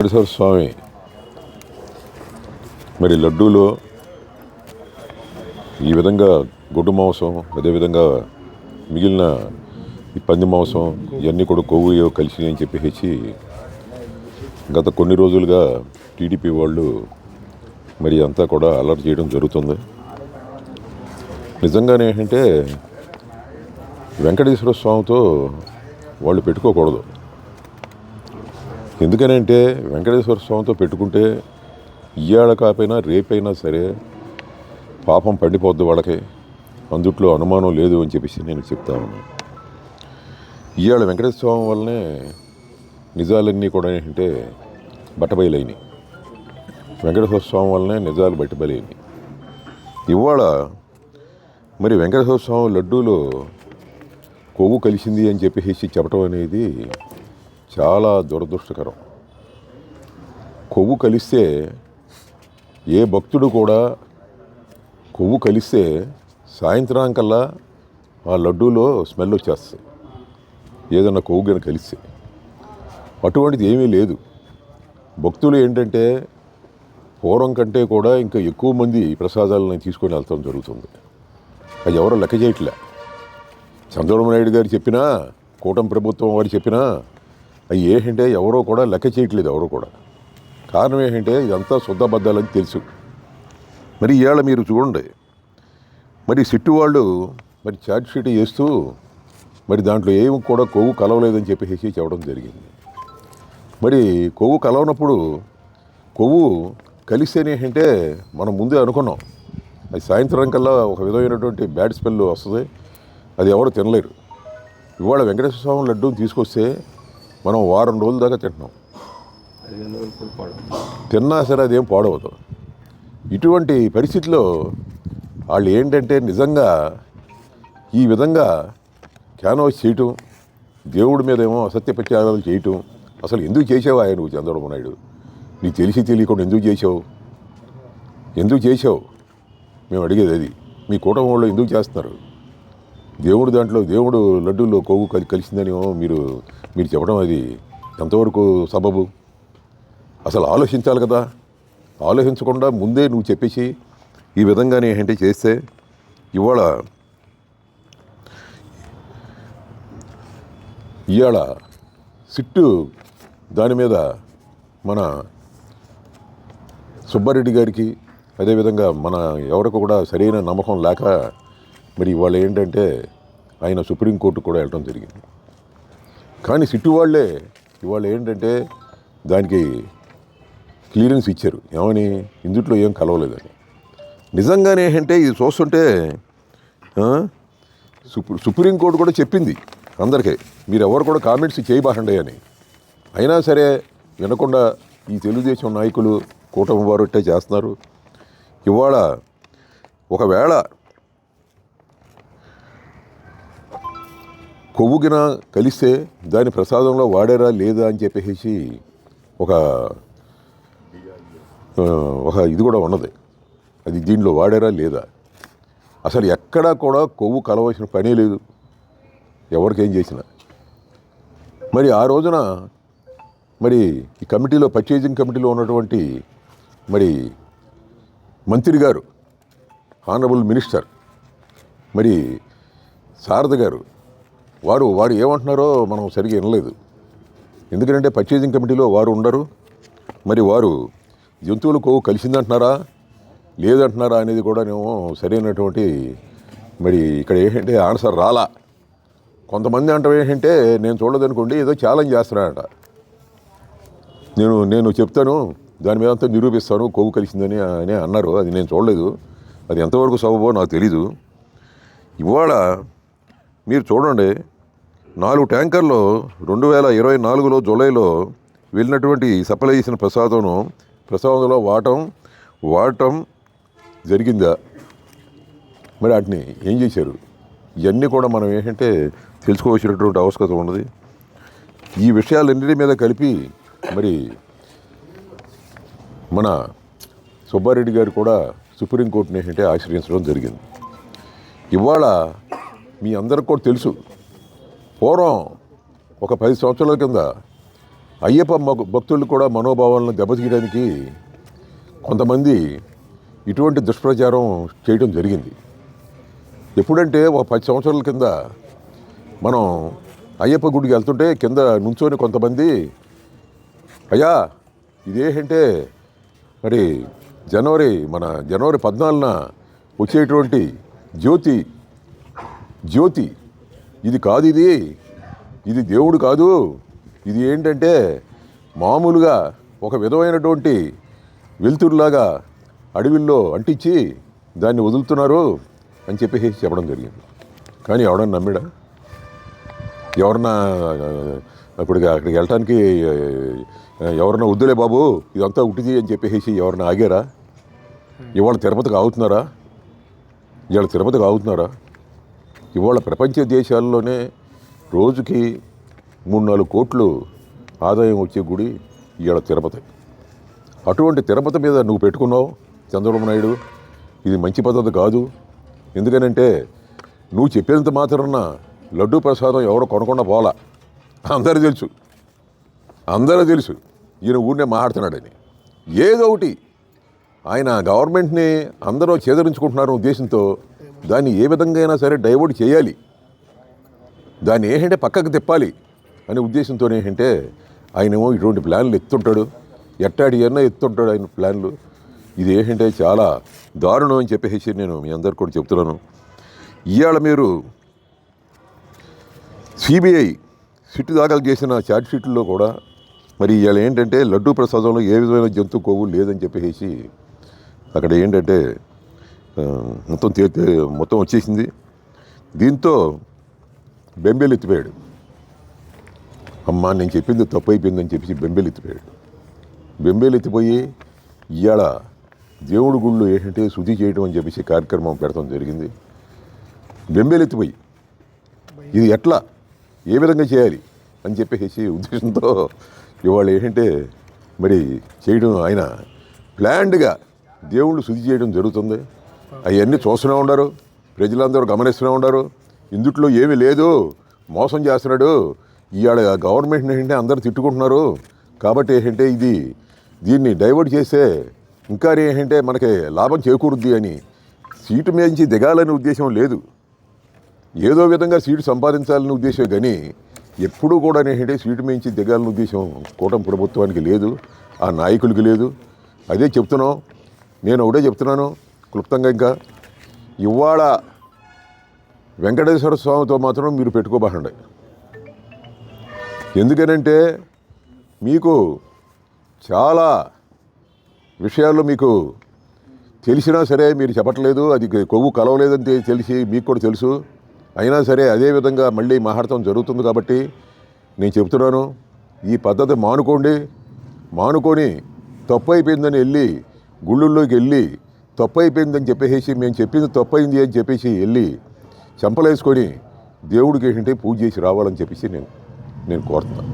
వెంకటేశ్వర స్వామి మరి లడ్డూలో ఈ విధంగా గొడ్డు మాంసం, అదేవిధంగా మిగిలిన ఈ పంది మాంసం ఇవన్నీ కూడా కొవ్వు కలిసి అని చెప్పేసి గత కొన్ని రోజులుగా టీడీపీ వాళ్ళు మరి అంతా కూడా అలర్ట్ చేయడం జరుగుతుంది. నిజంగానే ఏంటంటే వెంకటేశ్వర స్వామితో వాళ్ళు పెట్టుకోకూడదు. ఎందుకనంటే వెంకటేశ్వర స్వామితో పెట్టుకుంటే ఇవాళ కాకపోయినా రేపైనా సరే పాపం పండిపోద్ది వాళ్ళకి, అందుట్లో అనుమానం లేదు అని చెప్పేసి నేను చెప్తా ఉన్నాను. ఇవాళ వెంకటేశ్వర స్వామి వల్లనే నిజాలన్నీ కూడా ఏంటంటే బట్టబయలైనవి. వెంకటేశ్వర స్వామి వల్లనే నిజాలు బట్టబయలైనవి. ఇవాళ మరి వెంకటేశ్వర స్వామి లడ్డూలో కొవ్వు కలిసింది అని చెప్పేసి చెప్పడం అనేది చాలా దురదృష్టకరం. కొవ్వు కలిస్తే ఏ భక్తుడు కూడా కొవ్వు కలిస్తే సాయంత్రానికల్లా ఆ లడ్డూలో స్మెల్ వచ్చేస్తుంది, ఏదన్నా కొవ్వు కనుక కలిస్తే. అటువంటిది ఏమీ లేదు. భక్తులు ఏంటంటే పూర్వం కంటే కూడా ఇంకా ఎక్కువ మంది ప్రసాదాలను తీసుకొని వెళ్తాం జరుగుతుంది. అది ఎవరో లెక్క చేయట్లే. చంద్రబాబు నాయుడు గారు చెప్పినా, కూటమి ప్రభుత్వం వారు చెప్పినా అవి ఏంటంటే ఎవరో కూడా లెక్క చేయట్లేదు. ఎవరో కూడా కారణం ఏంటంటే ఇదంతా శుద్ధబద్దాలని తెలుసు. మరి ఇవాళ మీరు చూడండి, మరి సిట్టు వాళ్ళు మరి ఛార్జ్ షీట్ చేస్తూ మరి దాంట్లో ఏమి కూడా కొవ్వు కలవలేదని చెప్పేసి చెప్పడం జరిగింది. మరి కొవ్వు కలవనప్పుడు కొవ్వు కలిస్తేనే ఏంటంటే మనం ముందే అనుకున్నాం అది సాయంత్రం కల్లా ఒక విధమైనటువంటి బ్యాడ్ స్మెల్ వస్తుంది, అది ఎవరు తినలేరు. ఇవాళ వెంకటేశ్వర స్వామి లడ్డూని తీసుకొస్తే మనం వారం రోజుల దాకా తింటున్నాం, తిన్నా సరే అదేం పాడవదు. ఇటువంటి పరిస్థితిలో వాళ్ళు ఏంటంటే నిజంగా ఈ విధంగా క్యాన్వాస్ చేయటం, దేవుడి మీద ఏమో అసత్య ప్రచారాలు చేయటం, అసలు ఎందుకు చేసావు ఆయన నువ్వు చంద్రబాబు నాయుడు? నీకు తెలిసి తెలియకుండా ఎందుకు చేసావు? మేము అడిగేది అది. మీ కూటమి వాళ్ళు ఎందుకు చేస్తున్నారు? దేవుడు లడ్డూలో కొవ్వు కలిసిందని మీరు చెప్పడం అది ఎంతవరకు సబబు? అసలు ఆలోచించాలి కదా. ఆలోచించకుండా ముందే నువ్వు చెప్పేసి ఈ విధంగానే ఏంటంటే చేస్తే ఇవాళ సిట్టు దాని మీద మన సుబ్బారెడ్డి గారికి, అదేవిధంగా మన ఎవరికి కూడా సరైన నమ్మకం లేక మరి ఇవాళ ఏంటంటే ఆయన సుప్రీంకోర్టు కూడా వెళ్ళడం జరిగింది. కానీ సిట్టు వాళ్ళే ఇవాళ ఏంటంటే దానికి క్లియరెన్స్ ఇచ్చారు. ఏమని? ఇందుట్లో ఏం కలవలేదని. నిజంగానే ఏంటంటే ఇది చూస్తుంటే సుప్రీంకోర్టు కూడా చెప్పింది అందరికీ, మీరు ఎవరు కూడా కామెంట్స్ చేయబాకండి అని. అయినా సరే వినకుండా ఈ తెలుగుదేశం నాయకులు, కూటమి వారు ఇట్టే చేస్తున్నారు. ఇవాళ ఒకవేళ కొవ్వుగిన కలిస్తే దాని ప్రసాదంలో వాడారా లేదా అని చెప్పేసి ఒక ఇది కూడా ఉన్నది. అది దీనిలో వాడారా లేదా? అసలు ఎక్కడా కూడా కొవ్వు కలవలసిన పనే లేదు ఎవరికేం చేసినా. మరి ఆ రోజున మరి ఈ కమిటీలో, పర్చేజింగ్ కమిటీలో ఉన్నటువంటి మరి మంత్రి గారు, హానరబుల్ మినిస్టర్ మరి శారద గారు, వారు ఏమంటున్నారో మనం సరిగ్గా వినలేదు. ఎందుకంటే పర్చేజింగ్ కమిటీలో వారు ఉండరు. మరి వారు జంతువుల కొవ్వు కలిసిందంటున్నారా లేదంటున్నారా అనేది కూడా నేను సరైనటువంటి మరి ఇక్కడ ఏంటంటే ఆన్సర్ రాలా. కొంతమంది అంటాం ఏంటంటే నేను చూడదనుకోండి ఏదో ఛాలెంజ్ చేస్తున్నానంట, నేను చెప్తాను, దాని మీద అంతా నిరూపిస్తాను కొవ్వు కలిసిందని అని అన్నారు. అది నేను చూడలేదు. అది ఎంతవరకు సబబో నాకు తెలీదు. ఇవాళ మీరు చూడండి, 4 ట్యాంకర్లు 2024 జూలైలో వెళ్ళినటువంటి సప్లై చేసిన ప్రసాదంలో వాడటం జరిగిందా? మరి వాటిని ఏం చేశారు? ఇవన్నీ కూడా మనం ఏంటంటే తెలుసుకోవాల్సినటువంటి ఆవశ్యకత ఉన్నది. ఈ విషయాలన్నిటి మీద కలిపి మరి మన సుబ్బారెడ్డి గారు కూడా సుప్రీంకోర్టుని ఏంటంటే ఆశ్రయించడం జరిగింది. ఇవాళ మీ అందరికి కూడా తెలుసు, పూర్వం ఒక 10 సంవత్సరాల కింద అయ్యప్ప భక్తులు కూడా మనోభావాలను దెబ్బతీయడానికి కొంతమంది ఇటువంటి దుష్ప్రచారం చేయడం జరిగింది. ఎప్పుడంటే ఒక 10 సంవత్సరాల కింద మనం అయ్యప్ప గుడికి వెళ్తుంటే కింద నుంచొని కొంతమంది, అయ్యా ఇదేంటంటే మరి జనవరి 14న వచ్చేటువంటి జ్యోతి ఇది కాదు, ఇది దేవుడు కాదు, ఇది ఏంటంటే మామూలుగా ఒక విధమైనటువంటి వెలుతురులాగా అడవిల్లో అంటించి దాన్ని వదులుతున్నారు అని చెప్పేసి చెప్పడం జరిగింది. కానీ ఎవడన్నా నమ్మాడా? ఎవరన్నా అక్కడికి వెళ్ళటానికి ఎవరన్నా వద్దులే బాబు ఇదంతా ఉట్టిది అని చెప్పేసి ఎవరన్నా ఆగారా? ఇవాళ తిరుపతికి ఆగుతున్నారా? ఇవాళ ప్రపంచ దేశాల్లోనే రోజుకి 3-4 కోట్లు ఆదాయం వచ్చే గుడి ఇవాళ తిరుపతి. అటువంటి తిరుపతి మీద నువ్వు పెట్టుకున్నావు చంద్రబాబు నాయుడు. ఇది మంచి పద్ధతి కాదు. ఎందుకనంటే నువ్వు చెప్పినంత మాత్రాన లడ్డూ ప్రసాదం ఎవరో కొనకుండా పోలా. అందరూ తెలుసు ఈయన ఊరినే మాట్లాడుతున్నాడని. ఏదో ఒకటి ఆయన గవర్నమెంట్ని అందరూ చేదరించుకుంటున్నారు ఉద్దేశంతో దాన్ని ఏ విధంగా అయినా సరే డైవర్ట్ చేయాలి, దాన్ని ఏంటంటే పక్కకు తిప్పాలి అనే ఉద్దేశంతో ఏంటంటే ఆయనేమో ఇటువంటి ప్లాన్లు ఎత్తుంటాడు. ఎత్తుంటాడు ఆయన ప్లాన్లు. ఇది ఏంటంటే చాలా దారుణం అని చెప్పేసి నేను మీ అందరికి కూడా చెప్తున్నాను. ఇవాళ మీరు సిబిఐ సిట్టు దాఖలు చేసిన ఛార్జ్ షీట్లో కూడా మరి ఇవాళ ఏంటంటే లడ్డూ ప్రసాదంలో ఏ విధమైన జంతు కొవ్వు లేదని చెప్పేసి అక్కడ ఏంటంటే మొత్తం వచ్చేసింది. దీంతో బెంబేలు ఎత్తిపోయాడు. అమ్మా నేను చెప్పింది తప్పు అయిపోయిందని చెప్పేసి బెంబేలు ఎత్తిపోయి ఇవాళ దేవుడి గుళ్ళు ఏంటంటే శుద్ధి చేయడం అని చెప్పేసి కార్యక్రమం పెడతాం జరిగింది. బెంబేలు ఎత్తిపోయి ఇది ఎట్లా ఏ విధంగా చేయాలి అని చెప్పేసి ఉద్దేశంతో ఇవాళ ఏంటంటే మరి చేయడం, ఆయన ప్లాన్డ్గా దేవుళ్ళు శుద్ధి చేయడం జరుగుతుంది. అవన్నీ చూస్తూనే ఉన్నారు, ప్రజలందరూ గమనిస్తూనే ఉన్నారు. ఇందుట్లో ఏమీ లేదు, మోసం చేస్తున్నాడు. ఇవాళ గవర్నమెంట్ని ఏంటంటే అందరూ తిట్టుకుంటున్నారు. కాబట్టి ఏంటంటే దీన్ని డైవర్ట్ చేస్తే ఇంకా ఏంటంటే మనకి లాభం చేకూరుద్ది అని సీటు మించి దిగాలనే ఉద్దేశం లేదు. ఏదో విధంగా సీటు సంపాదించాలనే ఉద్దేశం కానీ ఎప్పుడూ కూడా ఏంటంటే సీటు మించి దిగాలనే ఉద్దేశం కూటమి ప్రభుత్వానికి లేదు, ఆ నాయకులకి లేదు. అదే చెప్తున్నాం. నేను ఒకటే చెప్తున్నాను క్లుప్తంగా. ఇంకా ఇవాళ వెంకటేశ్వర స్వామితో మాత్రం మీరు పెట్టుకోబాకండి. ఎందుకనంటే మీకు చాలా విషయాల్లో మీకు తెలిసినా సరే మీరు చెప్పట్లేదు. అది కొవ్వు కలవలేదని తెలిసి మీకు కూడా తెలుసు. అయినా సరే అదేవిధంగా మళ్ళీ మాట్లాడటం జరుగుతుంది. కాబట్టి నేను చెప్తున్నాను, ఈ పద్ధతి మానుకొని తప్పు అయిపోయిందని వెళ్ళి గుళ్ళల్లోకి వెళ్ళి తప్పు అయిపోయిందని చెప్పేసి మేము చెప్పింది తప్పు అయింది అని చెప్పేసి వెళ్ళి చెంపలేసుకొని దేవుడికి ఏంటంటే పూజ చేసి రావాలని చెప్పేసి నేను కోరుతున్నాను.